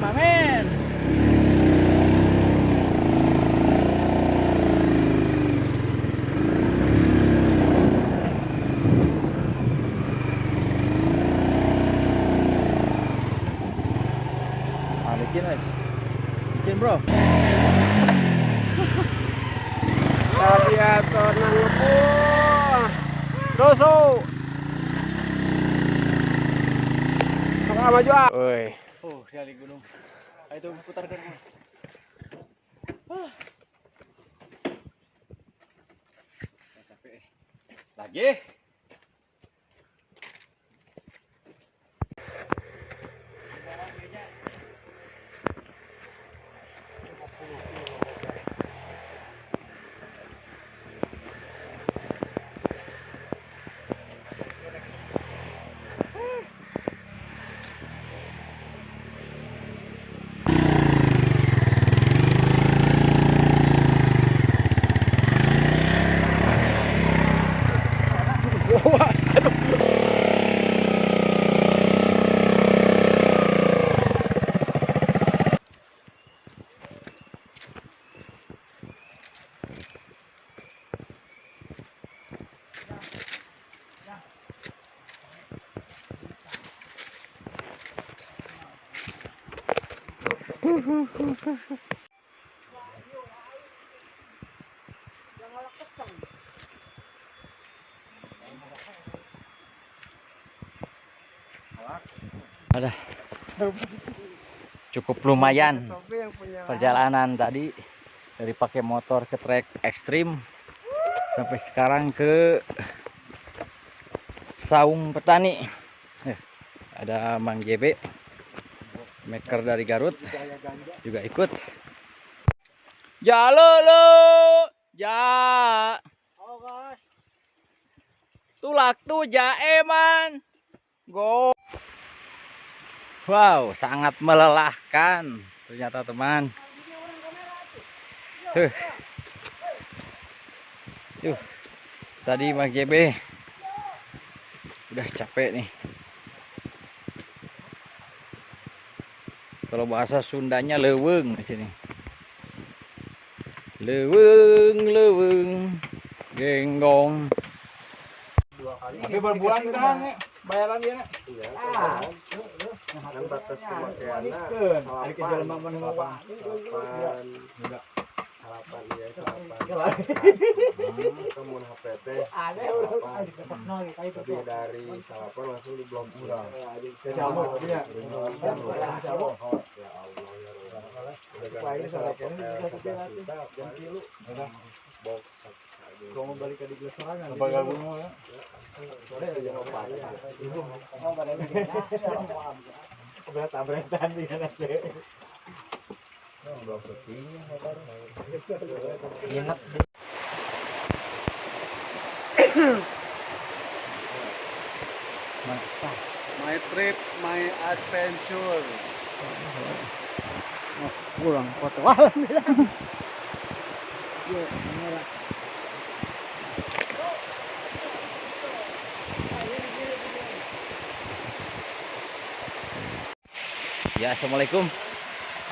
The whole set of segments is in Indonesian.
Amin. Bikin aja. Bikin, bro. Radiator nang ngepuh. Doso. Sok maju ah. Woi. Oh, dari gunung. Ayo tuh putarkan. Capek. Lagi. Ada. Cukup lumayan perjalanan tadi dari pakai motor ke trek ekstrim sampai sekarang ke Saung Petani. Ada Mang JB, maker dari Garut juga ikut. Ya lo, ya. Tulak tuh jaeman. Go. Wow, sangat melelahkan ternyata teman. Tadi Mang JB udah capek nih. Kalau bahasa Sundanya leweng di sini. Leweng, genggong. Tapi berbulan kan nih bayaran dia nih. Iya. Kan batas pemakaiannya hari kejalan mamang ngawak. Salapan iya salapan. Kamu HPT. Tapi dari salapan langsung di blok murah. Ya Allah ya Allah. Kalau mau balik ke di Glesorangan, Bakal gunung ya. sore aja mau balik. Berat abretan di sana teh. Blok sepinya Enak. Mantap. My trip, my adventure. Pulang foto. Alhamdulillah. Yo, kamera. Ya, assalamualaikum.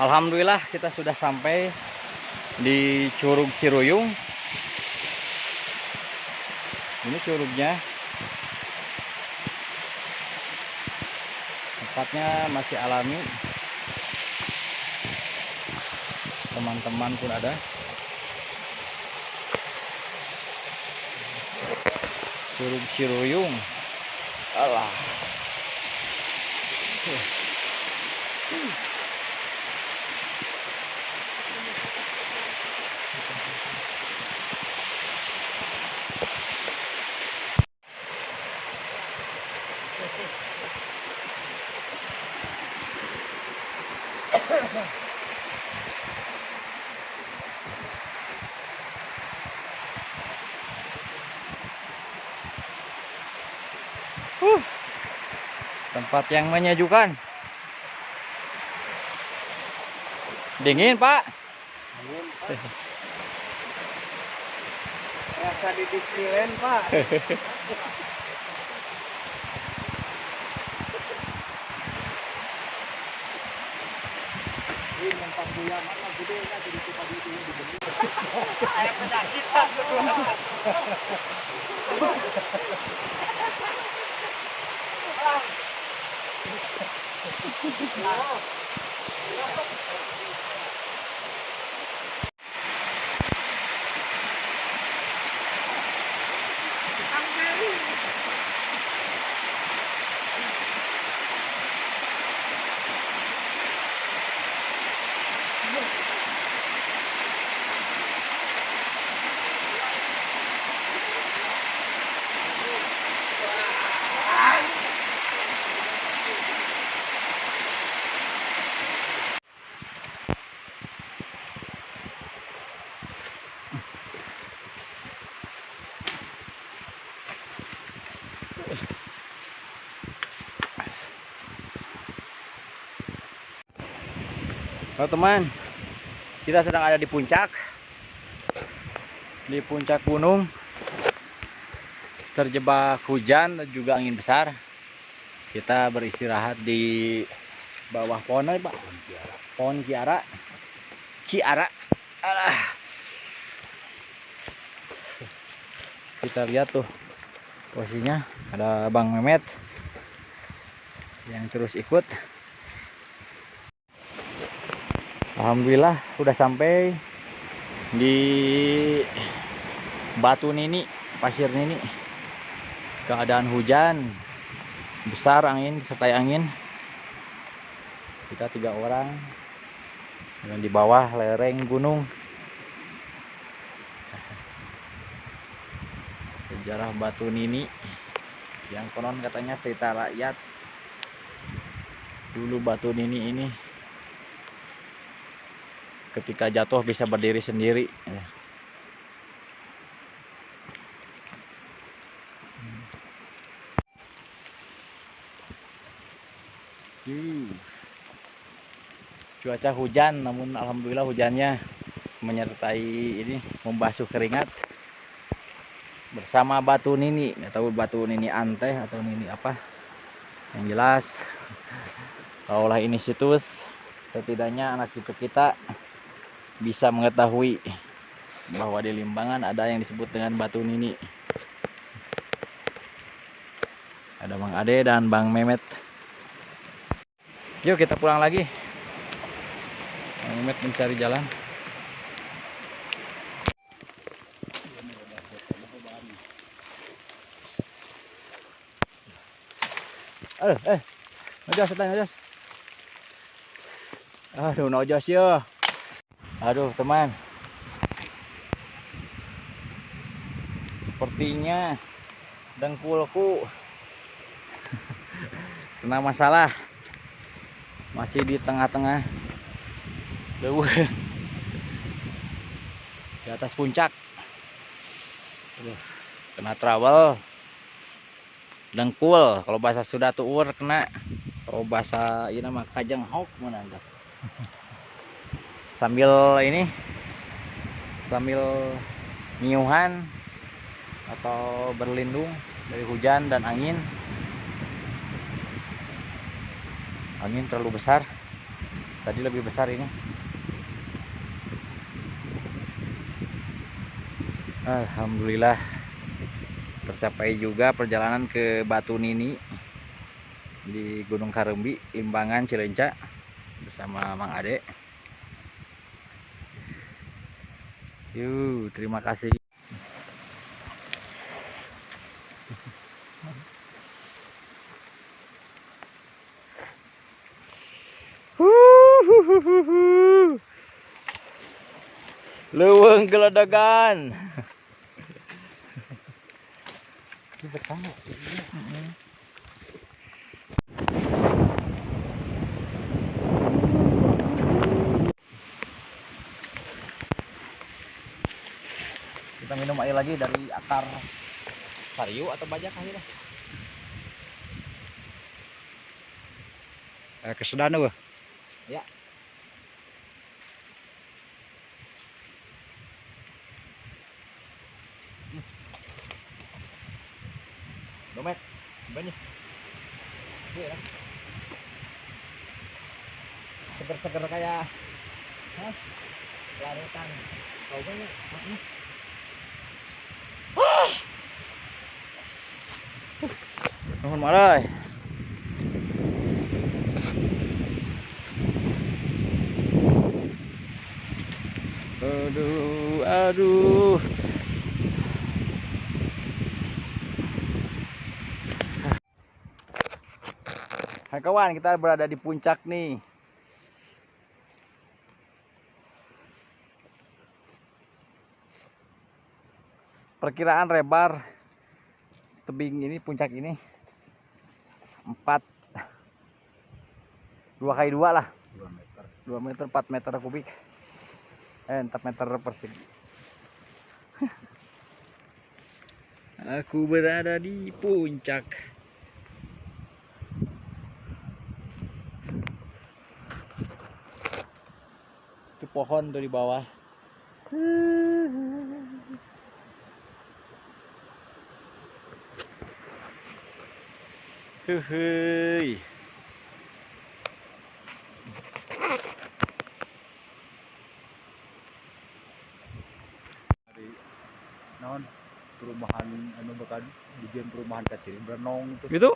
Alhamdulillah kita sudah sampai di Curug Ciruyung. Ini curugnya. Tempatnya masih alami. Teman-teman pun ada. Curug Ciruyung. Alah. Tempat yang menyejukkan. Dingin, Pak. Rasa di Disneyland, Pak. Halo teman, kita sedang ada di puncak gunung, terjebak hujan dan juga angin besar. Kita beristirahat di bawah pohon apa, Pak? Pohon Kiara. Kita lihat tuh posisinya, ada Bang Mehmet yang terus ikut. Alhamdulillah udah sampai di Batu Nini, Pasir Nini. Keadaan hujan besar, angin disertai angin. Kita 3 orang dan di bawah lereng gunung. Sejarah Batu Nini yang konon katanya cerita rakyat. Dulu Batu Nini ini ketika jatuh bisa berdiri sendiri. Cuaca hujan, namun alhamdulillah hujannya menyertai ini, membasuh keringat. Bersama Batu Nini, nggak tahu Batu Nini Anteh atau Nini apa. Yang jelas, kalaulah ini situs, setidaknya anak cucu kita bisa mengetahui bahwa di Limbangan ada yang disebut dengan Batu Nini. Ada Bang Ade dan Bang Mehmet. Yuk kita pulang lagi. Bang Mehmet mencari jalan. Nojos. Aduh, nojos ya. Aduh, teman. Sepertinya dengkulku kena masalah. Masih di tengah-tengah di atas puncak. Kena trouble. Dengkul, kalau bahasa Sunda tuur kena. Kalau bahasa ini mah kajang hauk mana enggak. Sambil nyiuhan atau berlindung dari hujan dan angin. Angin terlalu besar. Tadi lebih besar ini. Alhamdulillah tercapai juga perjalanan ke Batu Nini di Gunung Karembi, Limbangan, Cileunca bersama Mang Ade. Yuk, terima kasih. Leuweung geledagan. Kita minum air lagi dari akar sariu atau bajak aja. Kesedan gua. Ya. Domet, banyak. Seger-seger kayak Hah? Larutan. Kau banyak. Nuhun marai. Aduh, aduh. Hai kawan, kita berada di puncak nih. Perkiraan lebar tebing ini, puncak ini 2 kali 2 lah. 2 meter. 2 meter, 4 meter kubik. 4 meter persegi. Aku berada di puncak. Itu pohon tuh di bawah. Hehehe. Non perumahan anu bekan bikin perumahan kecil Berenong itu Gitu?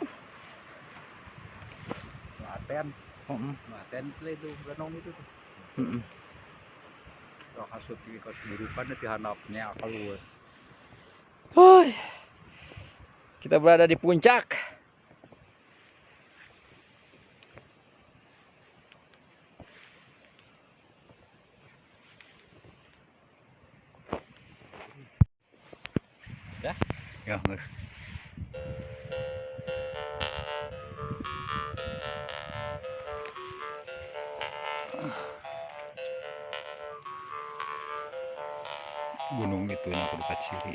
Klaten Heeh. Klaten itu Berenong itu tuh Heeh. kasut di keburukan di handapnya keluar. Hai. Kita berada di puncak. Ya nggak. Gunung itu yang aku dekat Ciri.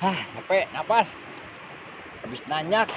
Hah, capek, napas. Habis nanyak.